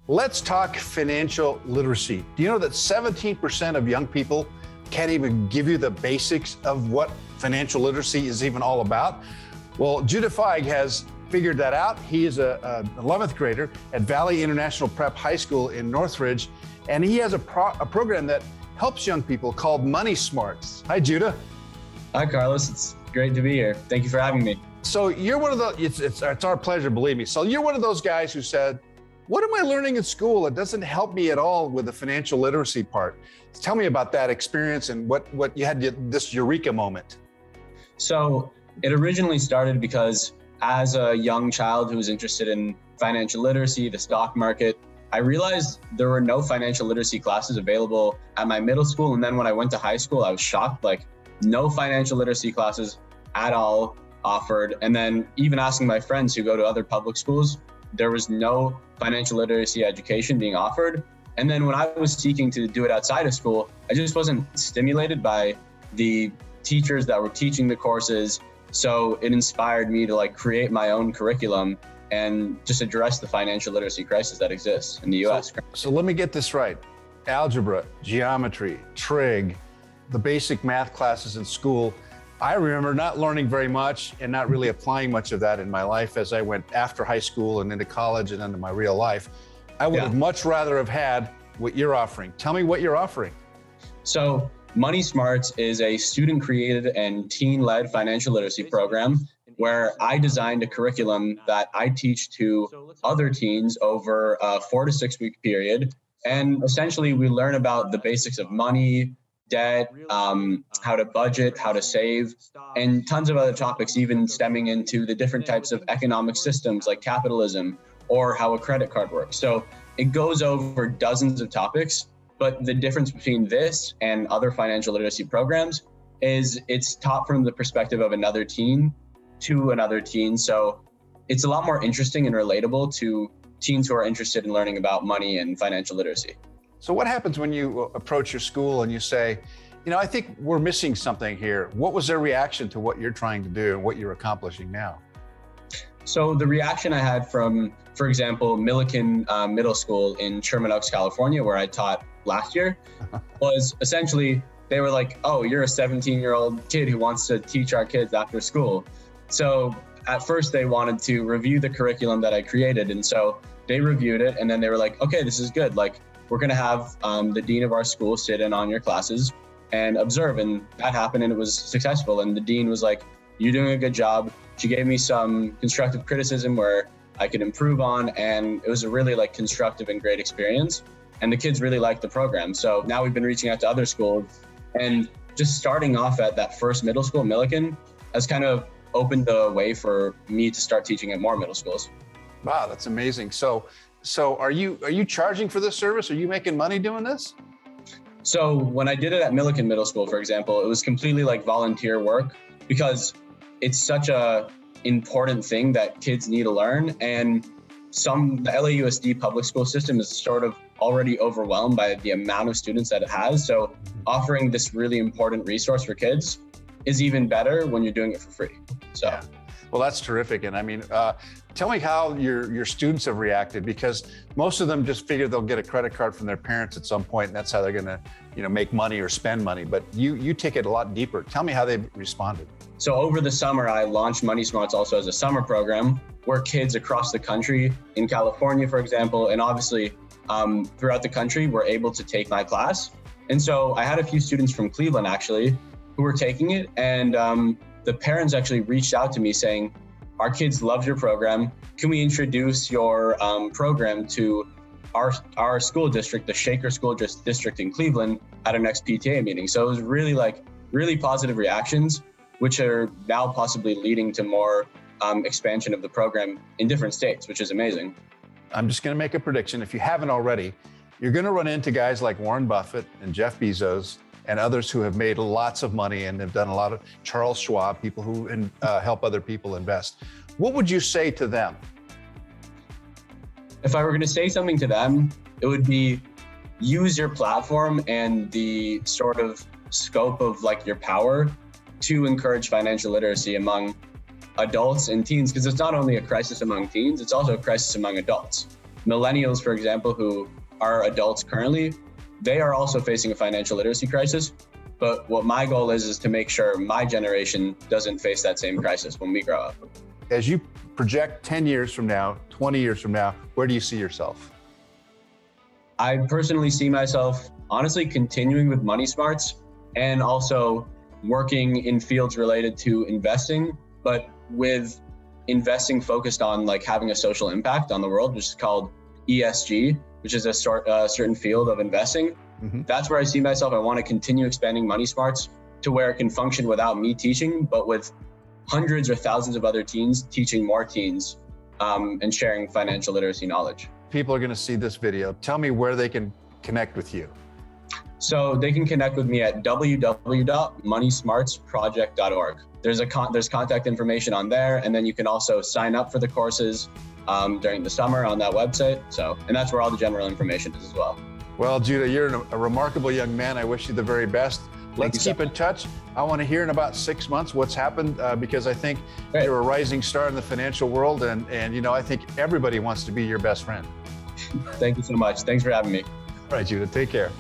Let's talk financial literacy. Do you know that 17% of young people can't even give you the basics of what financial literacy is even all about? Well, Judah Feig has figured that out. He is an 11th grader at Valley International Prep High School in Northridge, and he has a program that helps young people called Money Smarts. Hi, Judah. Hi, Carlos. It's great to be here. Thank you for having me. So you're one of the, it's our pleasure, believe me. So you're one of those guys who said, what am I learning in school? It doesn't help me at all with the financial literacy part. Tell me about that experience and what you had this eureka moment. So it originally started because as a young child who was interested in financial literacy, the stock market, I realized there were no financial literacy classes available at my middle school. And then when I went to high school, I was shocked, like no financial literacy classes at all offered. And then even asking my friends who go to other public schools, there was no financial literacy education being offered. And then when I was seeking to do it outside of school, I just wasn't stimulated by the teachers that were teaching the courses. So it inspired me to create my own curriculum and just address the financial literacy crisis that exists in the US. So let me get this right. Algebra, geometry, trig, the basic math classes in school. I remember not learning very much and not really applying much of that in my life as I went after high school and into college and into my real life. I would have much rather have had what you're offering. Tell me what you're offering. So Money Smarts is a student-created and teen-led financial literacy program where I designed a curriculum that I teach to other teens over a 4 to 6 week period. And essentially we learn about the basics of money, debt, how to budget, how to save, and tons of other topics, even stemming into the different types of economic systems like capitalism or how a credit card works. So it goes over dozens of topics, but the difference between this and other financial literacy programs is it's taught from the perspective of another teen to another teen. So it's a lot more interesting and relatable to teens who are interested in learning about money and financial literacy. So what happens when you approach your school and you say, I think we're missing something here? What was their reaction to what you're trying to do and what you're accomplishing now? So the reaction I had from, for example, Millikan Middle School in Sherman Oaks, California, where I taught last year, was essentially, they were like, oh, you're a 17-year-old kid who wants to teach our kids after school. So at first they wanted to review the curriculum that I created. And so they reviewed it and then they were like, okay, this is good. We're going to have the dean of our school sit in on your classes and observe. And that happened and it was successful. And the dean was like, you're doing a good job. She gave me some constructive criticism where I could improve on. And it was a really constructive and great experience. And the kids really liked the program. So now we've been reaching out to other schools and just starting off at that first middle school, Millikan, has kind of opened the way for me to start teaching at more middle schools. Wow, that's amazing. So are you charging for this service? Are you making money doing this? So when I did it at Millikan Middle School, for example, it was completely volunteer work because it's such a important thing that kids need to learn. And the LAUSD public school system is sort of already overwhelmed by the amount of students that it has. So offering this really important resource for kids is even better when you're doing it for free. So. Yeah. Well, that's terrific. And I mean, tell me how your students have reacted, because most of them just figure they'll get a credit card from their parents at some point, and that's how they're going to, make money or spend money. But you take it a lot deeper. Tell me how they've responded. So over the summer, I launched Money Smarts also as a summer program where kids across the country, in California, for example, and obviously throughout the country, were able to take my class. And so I had a few students from Cleveland actually who were taking it, and the parents actually reached out to me saying, our kids love your program. Can we introduce your program to our school district, the Shaker School District in Cleveland, at our next PTA meeting? So it was really positive reactions, which are now possibly leading to more expansion of the program in different states, which is amazing. I'm just going to make a prediction. If you haven't already, you're going to run into guys like Warren Buffett and Jeff Bezos and others who have made lots of money and have done a lot of Charles Schwab, people who help other people invest. What would you say to them? If I were going to say something to them, it would be use your platform and the sort of scope of your power to encourage financial literacy among adults and teens, because it's not only a crisis among teens, it's also a crisis among adults. millennials, for example, who are adults currently, they are also facing a financial literacy crisis. But what my goal is to make sure my generation doesn't face that same crisis when we grow up. As you project 10 years from now, 20 years from now, where do you see yourself? I personally see myself honestly continuing with money smarts and also working in fields related to investing, but with investing focused on like having a social impact on the world, which is called ESG, which is a certain field of investing. That's where I see myself. I want to continue expanding money smarts to where it can function without me teaching, but with hundreds or thousands of other teens teaching more teens and sharing financial literacy knowledge. People are going to see this video. Tell me where they can connect with you. So they can connect with me at www.moneysmartsproject.org. There's contact information on there, and then you can also sign up for the courses during the summer on that website. And that's where all the general information is as well. Well, Judah, you're a remarkable young man. I wish you the very best. Let's keep in touch. I want to hear in about 6 months what's happened because I think you're a rising star in the financial world, and I think everybody wants to be your best friend. Thank you so much. Thanks for having me. All right, Judah, take care.